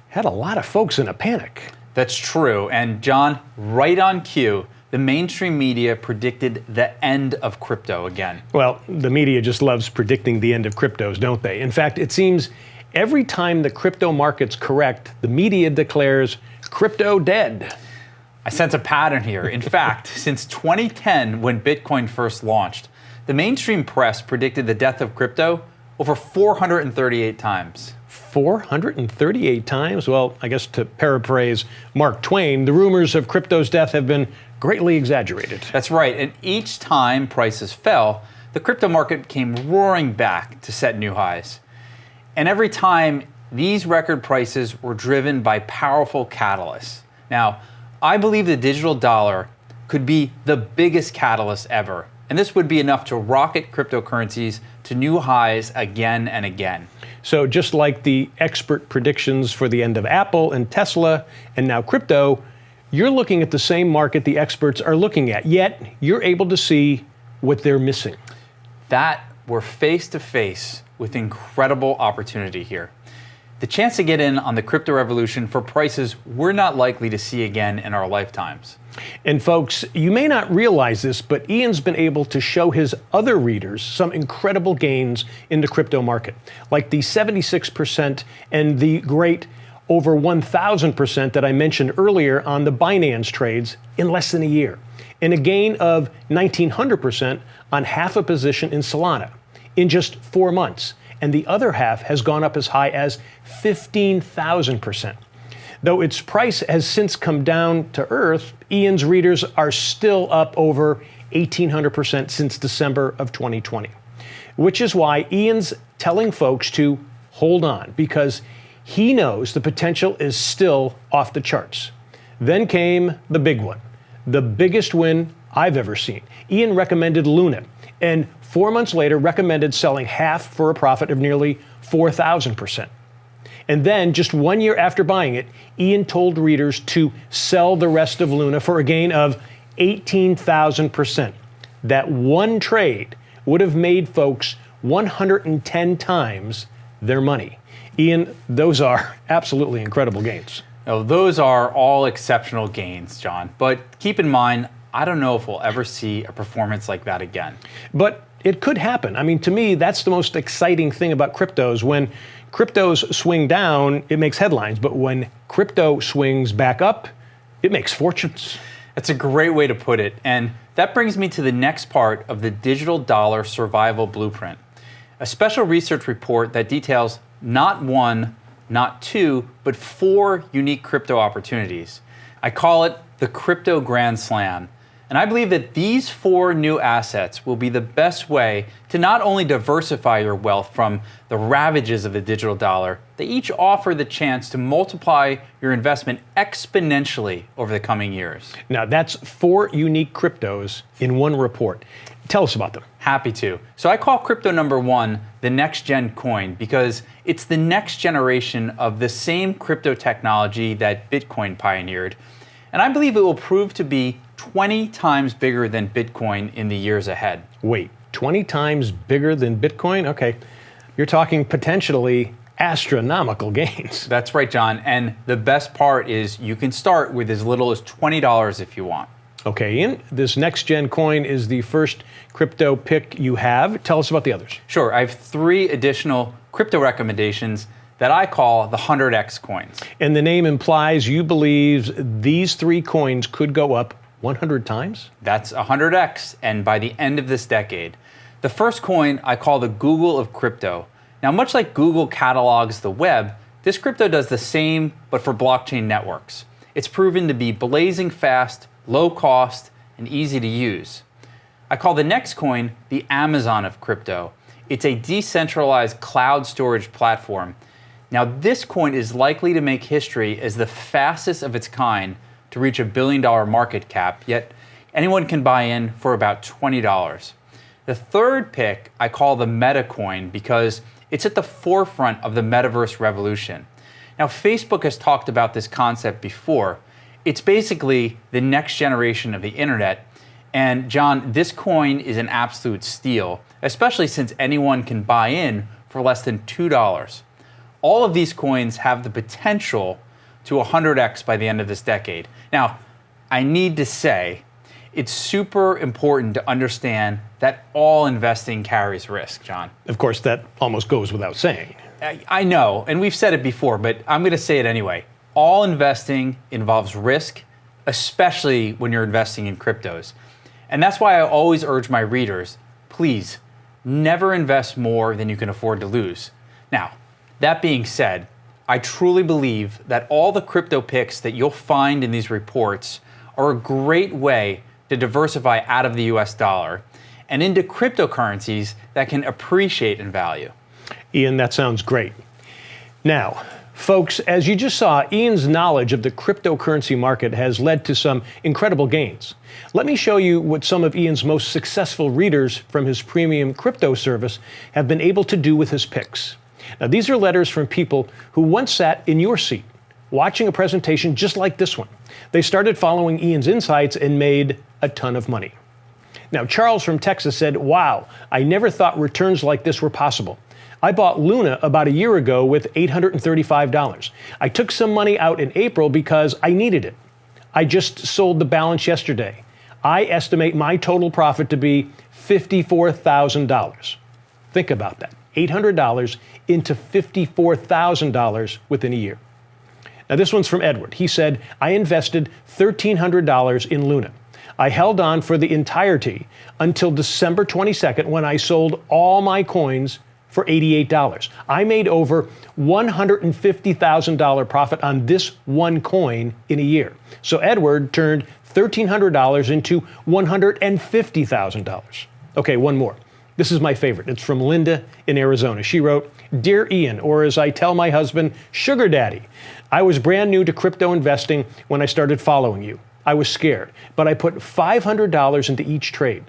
had a lot of folks in a panic. That's true. And John, right on cue, the mainstream media predicted the end of crypto again. Well, the media just loves predicting the end of cryptos, don't they? In fact, it seems every time the crypto markets correct, the media declares crypto dead. I sense a pattern here. In fact, since 2010, when Bitcoin first launched, the mainstream press predicted the death of crypto over 438 times. 438 times? Well, I guess to paraphrase Mark Twain, the rumors of crypto's death have been greatly exaggerated. That's right. And each time prices fell, the crypto market came roaring back to set new highs. And every time, these record prices were driven by powerful catalysts. Now, I believe the digital dollar could be the biggest catalyst ever. And this would be enough to rocket cryptocurrencies to new highs again and again. So just like the expert predictions for the end of Apple and Tesla and now crypto, you're looking at the same market the experts are looking at, yet you're able to see what they're missing. That we're face to face with incredible opportunity here. The chance to get in on the crypto revolution for prices we're not likely to see again in our lifetimes. And folks, you may not realize this, but Ian's been able to show his other readers some incredible gains in the crypto market, like the 76% and the great over 1,000% that I mentioned earlier on the Binance trades in less than a year, and a gain of 1,900% on half a position in Solana in just 4 months. And the other half has gone up as high as 15,000%. Though its price has since come down to earth, Ian's readers are still up over 1,800% since December of 2020, which is why Ian's telling folks to hold on, because he knows the potential is still off the charts. Then came the big one, the biggest win I've ever seen. Ian recommended Luna, and 4 months later recommended selling half for a profit of nearly 4,000%. And then, just 1 year after buying it, Ian told readers to sell the rest of Luna for a gain of 18,000%. That one trade would have made folks 110 times their money. Ian, those are absolutely incredible gains. Now, those are all exceptional gains, John. But keep in mind, I don't know if we'll ever see a performance like that again. But it could happen. I mean, to me, that's the most exciting thing about cryptos. When cryptos swing down, it makes headlines. But when crypto swings back up, it makes fortunes. That's a great way to put it. And that brings me to the next part of the digital dollar survival blueprint. A special research report that details not one, not two, but 4 unique crypto opportunities. I call it the Crypto Grand Slam. And I believe that these 4 new assets will be the best way to not only diversify your wealth from the ravages of the digital dollar, they each offer the chance to multiply your investment exponentially over the coming years. Now, that's 4 unique cryptos in one report. Tell us about them. Happy to. So I call crypto number 1 the next gen coin because it's the next generation of the same crypto technology that Bitcoin pioneered. And I believe it will prove to be 20 times bigger than Bitcoin in the years ahead. Wait, 20 times bigger than Bitcoin? Okay, you're talking potentially astronomical gains. That's right, John. And the best part is you can start with as little as $20 if you want. Okay, Ian, this next gen coin is the first crypto pick you have. Tell us about the others. Sure, I have 3 additional crypto recommendations that I call the 100x coins. And the name implies you believe these 3 coins could go up 100 times? That's 100x, and by the end of this decade. The first coin I call the Google of crypto. Now, much like Google catalogs the web, this crypto does the same, but for blockchain networks. It's proven to be blazing fast, low cost, and easy to use. I call the next coin the Amazon of crypto. It's a decentralized cloud storage platform. Now, this coin is likely to make history as the fastest of its kind to reach $1 billion market cap, yet anyone can buy in for about $20. The third pick I call the Meta coin because it's at the forefront of the metaverse revolution. Now, Facebook has talked about this concept before. It's basically the next generation of the internet. And John, this coin is an absolute steal, especially since anyone can buy in for less than $2. All of these coins have the potential to 100x by the end of this decade. Now, I need to say, it's super important to understand that all investing carries risk, John. Of course, that almost goes without saying. I know, and we've said it before, but I'm going to say it anyway. All investing involves risk, especially when you're investing in cryptos. And that's why I always urge my readers, please, never invest more than you can afford to lose. Now, that being said, I truly believe that all the crypto picks that you'll find in these reports are a great way to diversify out of the US dollar and into cryptocurrencies that can appreciate in value. Ian, that sounds great. Now, folks, as you just saw, Ian's knowledge of the cryptocurrency market has led to some incredible gains. Let me show you what some of Ian's most successful readers from his premium crypto service have been able to do with his picks. Now, these are letters from people who once sat in your seat, watching a presentation just like this one. They started following Ian's insights and made a ton of money. Now, Charles from Texas said, "Wow, I never thought returns like this were possible. I bought Luna about a year ago with $835. I took some money out in April because I needed it. I just sold the balance yesterday. I estimate my total profit to be $54,000. Think about that. $800 into $54,000 within a year. Now, this one's from Edward. He said, I invested $1,300 in Luna. I held on for the entirety until December 22nd when I sold all my coins for $88. I made over $150,000 profit on this one coin in a year. So Edward turned $1,300 into $150,000. Okay, one more. This is my favorite. It's from Linda in Arizona. She wrote, Dear Ian, or as I tell my husband, Sugar Daddy, I was brand new to crypto investing when I started following you. I was scared, but I put $500 into each trade,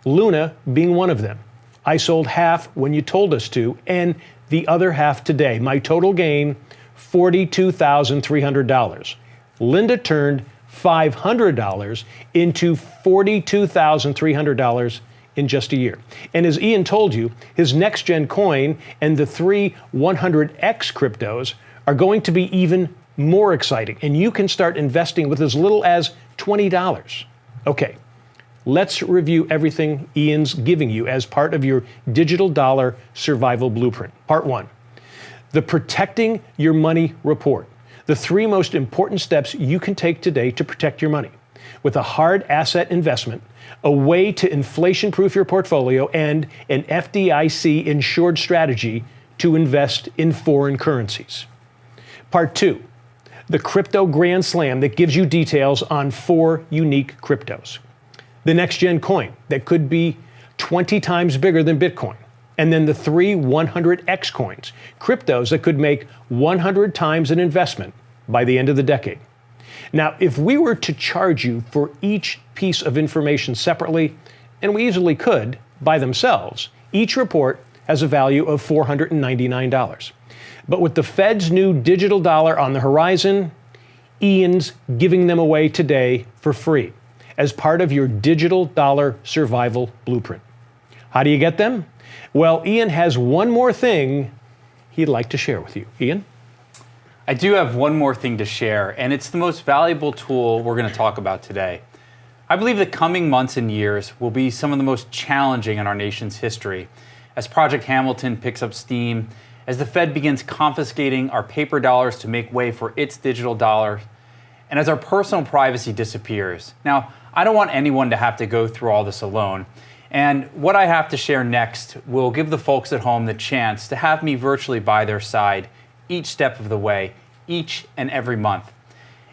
Luna being one of them. I sold half when you told us to, and the other half today. My total gain, $42,300. Linda turned $500 into $42,300 in just a year. And as Ian told you, his next gen coin and the three 100x cryptos are going to be even more exciting, and you can start investing with as little as $20. Okay, let's review everything Ian's giving you as part of your digital dollar survival blueprint. Part 1, the Protecting Your Money Report. The 3 most important steps you can take today to protect your money with a hard asset investment, a way to inflation-proof your portfolio, and an FDIC insured strategy to invest in foreign currencies. Part 2, the Crypto Grand Slam that gives you details on 4 unique cryptos. The next-gen coin that could be 20 times bigger than Bitcoin. And then the 3 100x coins, cryptos that could make 100 times an investment by the end of the decade. Now, if we were to charge you for each piece of information separately, and we easily could by themselves, each report has a value of $499. But with the Fed's new digital dollar on the horizon, Ian's giving them away today for free as part of your digital dollar survival blueprint. How do you get them? Well, Ian has one more thing he'd like to share with you. Ian? I do have one more thing to share, and it's the most valuable tool we're going to talk about today. I believe the coming months and years will be some of the most challenging in our nation's history as Project Hamilton picks up steam, as the Fed begins confiscating our paper dollars to make way for its digital dollar, and as our personal privacy disappears. Now, I don't want anyone to have to go through all this alone, and what I have to share next will give the folks at home the chance to have me virtually by their side each step of the way, each and every month.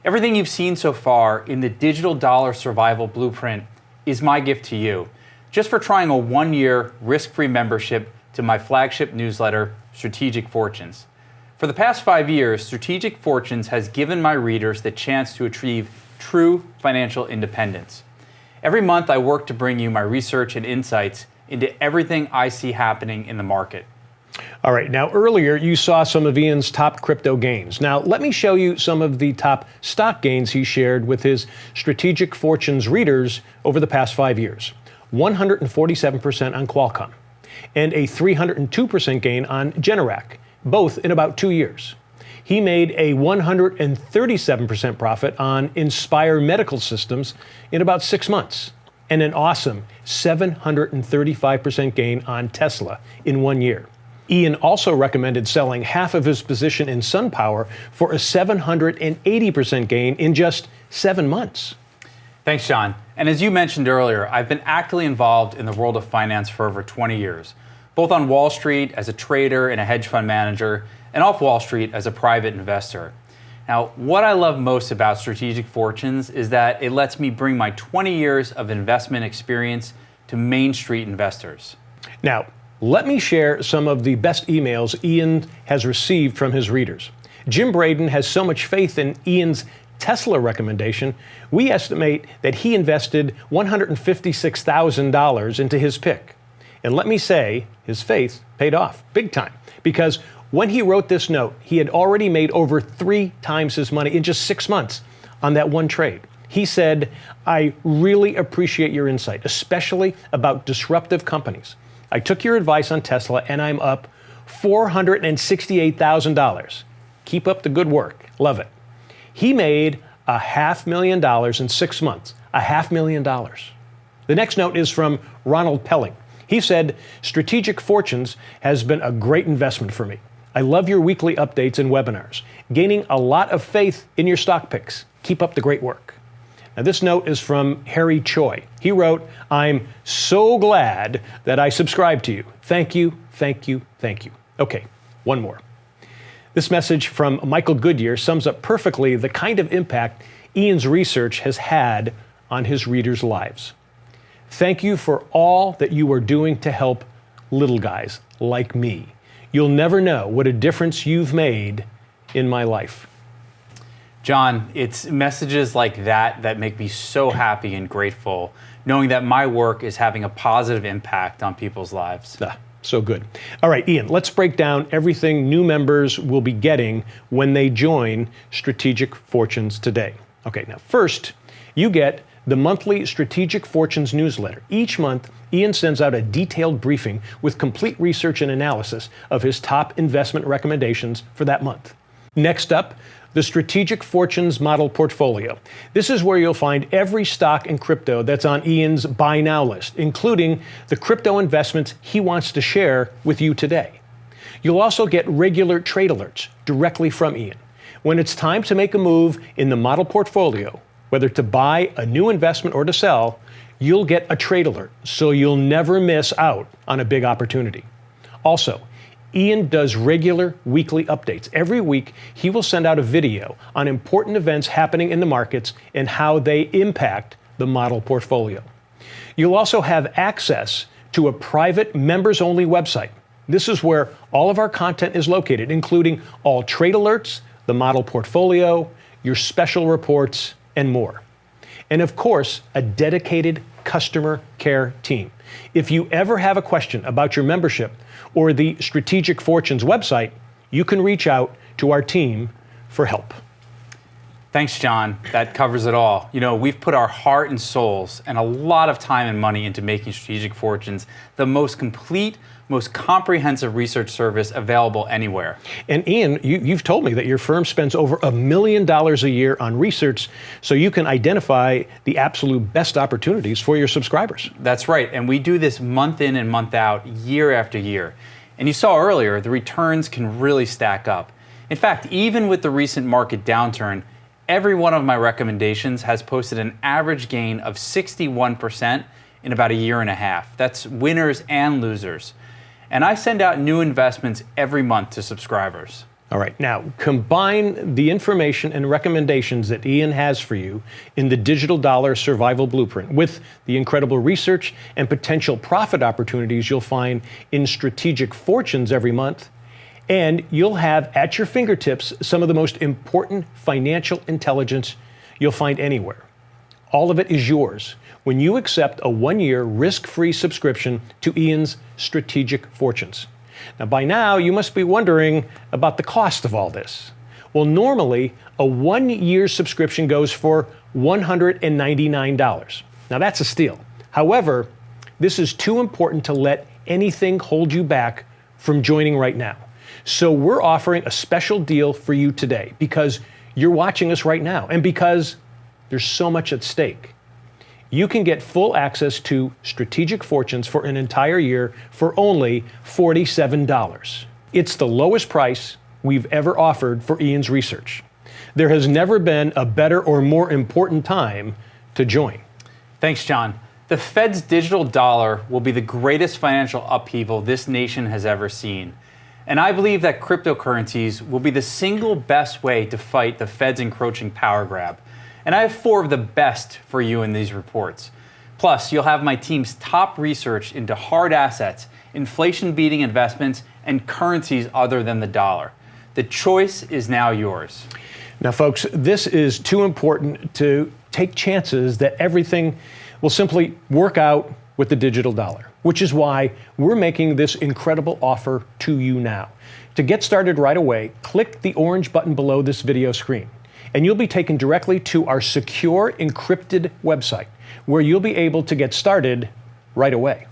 Everything you've seen so far in the digital dollar survival blueprint is my gift to you, just for trying a 1-year risk-free membership to my flagship newsletter, Strategic Fortunes. For the past 5 years, Strategic Fortunes has given my readers the chance to achieve true financial independence. Every month, I work to bring you my research and insights into everything I see happening in the market. All right, now earlier you saw some of Ian's top crypto gains. Now let me show you some of the top stock gains he shared with his Strategic Fortunes readers over the past 5 years. 147% on Qualcomm and a 302% gain on Generac, both in about 2 years. He made a 137% profit on Inspire Medical Systems in about 6 months, and an awesome 735% gain on Tesla in 1 year. Ian also recommended selling half of his position in SunPower for a 780% gain in just 7 months. Thanks, Sean. And as you mentioned earlier, I've been actively involved in the world of finance for over 20 years, both on Wall Street as a trader and a hedge fund manager, and off Wall Street as a private investor. Now, what I love most about Strategic Fortunes is that it lets me bring my 20 years of investment experience to Main Street investors. Now, let me share some of the best emails Ian has received from his readers. Jim Braden has so much faith in Ian's Tesla recommendation, we estimate that he invested $156,000 into his pick. And let me say, his faith paid off big time, because when he wrote this note, he had already made over 3 times his money in just 6 months on that one trade. He said, I really appreciate your insight, especially about disruptive companies. I took your advice on Tesla and I'm up $468,000. Keep up the good work. Love it. He made $500,000 in 6 months. $500,000. The next note is from Ronald Pelling. He said, Strategic Fortunes has been a great investment for me. I love your weekly updates and webinars. Gaining a lot of faith in your stock picks. Keep up the great work. Now, this note is from Harry Choi. He wrote, I'm so glad that I subscribed to you. Thank you, thank you, thank you. Okay, one more. This message from Michael Goodyear sums up perfectly the kind of impact Ian's research has had on his readers' lives. Thank you for all that you are doing to help little guys like me. You'll never know what a difference you've made in my life. John, it's messages like that that make me so happy and grateful, knowing that my work is having a positive impact on people's lives. So good. All right, Ian, let's break down everything new members will be getting when they join Strategic Fortunes today. Okay, now first, you get the monthly Strategic Fortunes newsletter. Each month, Ian sends out a detailed briefing with complete research and analysis of his top investment recommendations for that month. Next up, the Strategic Fortunes Model Portfolio. This is where you'll find every stock and crypto that's on Ian's Buy Now list, including the crypto investments he wants to share with you today. You'll also get regular trade alerts directly from Ian. When it's time to make a move in the model portfolio, whether to buy a new investment or to sell, you'll get a trade alert, so you'll never miss out on a big opportunity. Also, Ian does regular weekly updates. Every week, he will send out a video on important events happening in the markets and how they impact the model portfolio. You'll also have access to a private members-only website. This is where all of our content is located, including all trade alerts, the model portfolio, your special reports, and more. And of course, a dedicated customer care team. If you ever have a question about your membership or the Strategic Fortunes website, you can reach out to our team for help. Thanks, John. That covers it all. You know, we've put our heart and souls and a lot of time and money into making Strategic Fortunes the most complete, most comprehensive research service available anywhere. And Ian, you've told me that your firm spends over $1 million a year on research so you can identify the absolute best opportunities for your subscribers. That's right. And we do this month in and month out, year after year. And you saw earlier, the returns can really stack up. In fact, even with the recent market downturn, every one of my recommendations has posted an average gain of 61% in about a year and a half. That's winners and losers. And I send out new investments every month to subscribers. All right, now combine the information and recommendations that Ian has for you in the Digital Dollar Survival Blueprint with the incredible research and potential profit opportunities you'll find in Strategic Fortunes every month, and you'll have at your fingertips some of the most important financial intelligence you'll find anywhere. All of it is yours when you accept a 1-year risk-free subscription to Ian's Strategic Fortunes. Now, by now, you must be wondering about the cost of all this. Well, normally, a 1-year subscription goes for $199. Now, that's a steal. However, this is too important to let anything hold you back from joining right now. So we're offering a special deal for you today because you're watching us right now and because there's so much at stake. You can get full access to Strategic Fortunes for an entire year for only $47. It's the lowest price we've ever offered for Ian's research. There has never been a better or more important time to join. Thanks, John. The Fed's digital dollar will be the greatest financial upheaval this nation has ever seen. And I believe that cryptocurrencies will be the single best way to fight the Fed's encroaching power grab. And I have 4 of the best for you in these reports. Plus, you'll have my team's top research into hard assets, inflation-beating investments, and currencies other than the dollar. The choice is now yours. Now, folks, this is too important to take chances that everything will simply work out with the digital dollar, which is why we're making this incredible offer to you now. To get started right away, click the orange button below this video screen, and you'll be taken directly to our secure encrypted website, where you'll be able to get started right away.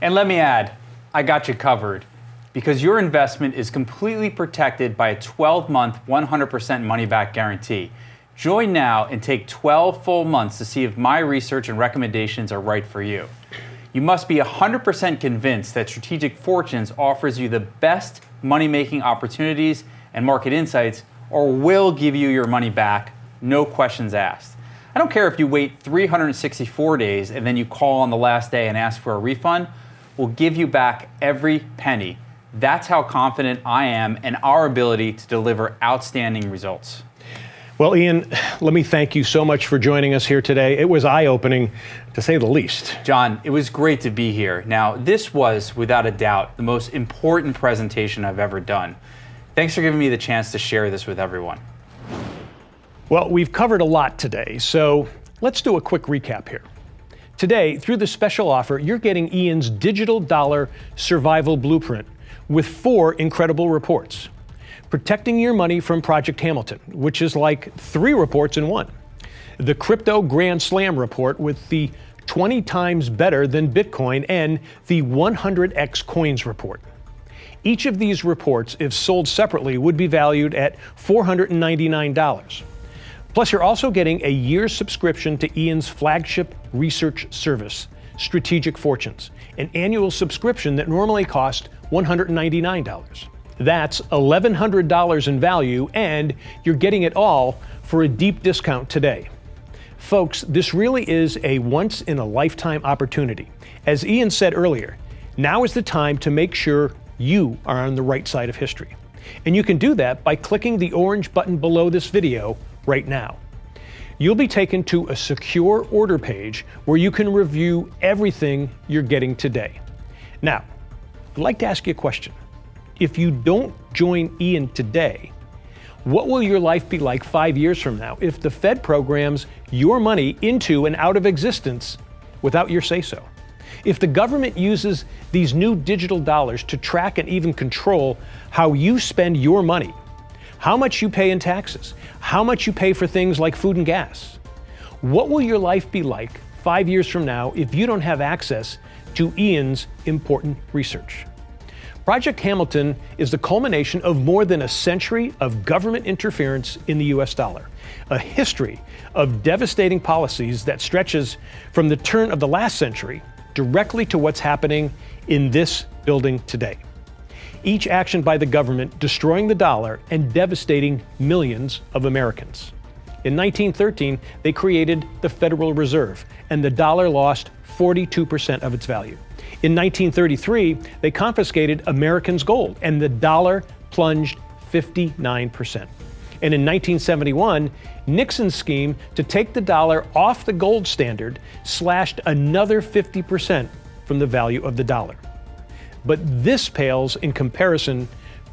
And let me add, I got you covered, because your investment is completely protected by a 12-month, 100% money-back guarantee. Join now and take 12 full months to see if my research and recommendations are right for you. You must be 100% convinced that Strategic Fortunes offers you the best money-making opportunities, and market insights, or we'll give you your money back, no questions asked. I don't care if you wait 364 days and then you call on the last day and ask for a refund, we'll give you back every penny. That's how confident I am in our ability to deliver outstanding results. Well, Ian, let me thank you so much for joining us here today. It was eye-opening, to say the least. John, it was great to be here. Now, this was, without a doubt, the most important presentation I've ever done. Thanks for giving me the chance to share this with everyone. Well, we've covered a lot today, so let's do a quick recap here. Today, through the special offer, you're getting Ian's digital dollar survival blueprint with 4 incredible reports. Protecting your money from Project Hamilton, which is like 3 reports in one. The Crypto Grand Slam report with the 20 times better than Bitcoin, and the 100x coins report. Each of these reports, if sold separately, would be valued at $499. Plus, you're also getting a year's subscription to Ian's flagship research service, Strategic Fortunes, an annual subscription that normally costs $199. That's $1,100 in value, and you're getting it all for a deep discount today. Folks, this really is a once-in-a-lifetime opportunity. As Ian said earlier, now is the time to make sure you are on the right side of history. And you can do that by clicking the orange button below this video right now. You'll be taken to a secure order page where you can review everything you're getting today. Now, I'd like to ask you a question. If you don't join Ian today, what will your life be like 5 years from now if the Fed programs your money into and out of existence without your say-so? If the government uses these new digital dollars to track and even control how you spend your money, how much you pay in taxes, how much you pay for things like food and gas, what will your life be like 5 years from now if you don't have access to Ian's important research? Project Hamilton is the culmination of more than a century of government interference in the US dollar, a history of devastating policies that stretches from the turn of the last century directly to what's happening in this building today. Each action by the government destroying the dollar and devastating millions of Americans. In 1913, they created the Federal Reserve, and the dollar lost 42% of its value. In 1933, they confiscated Americans' gold, and the dollar plunged 59%. And in 1971, Nixon's scheme to take the dollar off the gold standard slashed another 50% from the value of the dollar. But this pales in comparison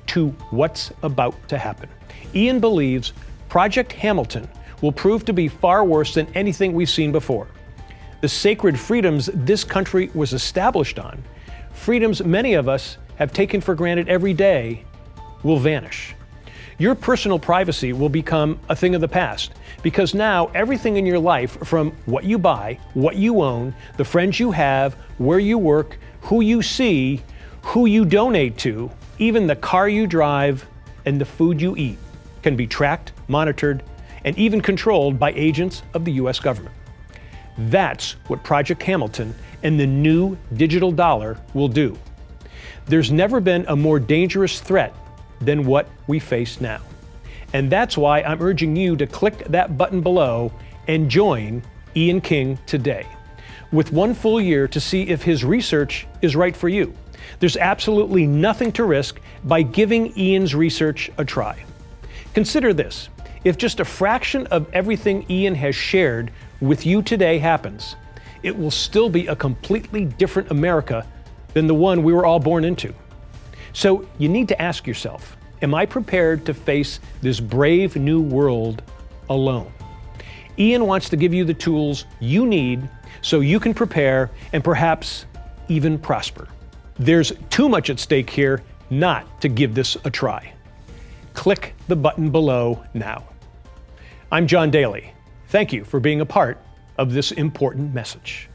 to what's about to happen. Ian believes Project Hamilton will prove to be far worse than anything we've seen before. The sacred freedoms this country was established on, freedoms many of us have taken for granted every day, will vanish. Your personal privacy will become a thing of the past, because now everything in your life, from what you buy, what you own, the friends you have, where you work, who you see, who you donate to, even the car you drive and the food you eat, can be tracked, monitored, and even controlled by agents of the US government. That's what Project Hamilton and the new digital dollar will do. There's never been a more dangerous threat than what we face now. And that's why I'm urging you to click that button below and join Ian King today, with 1 full year to see if his research is right for you. There's absolutely nothing to risk by giving Ian's research a try. Consider this. If just a fraction of everything Ian has shared with you today happens, it will still be a completely different America than the one we were all born into. So you need to ask yourself, am I prepared to face this brave new world alone? Ian wants to give you the tools you need so you can prepare and perhaps even prosper. There's too much at stake here not to give this a try. Click the button below now. I'm John Daly. Thank you for being a part of this important message.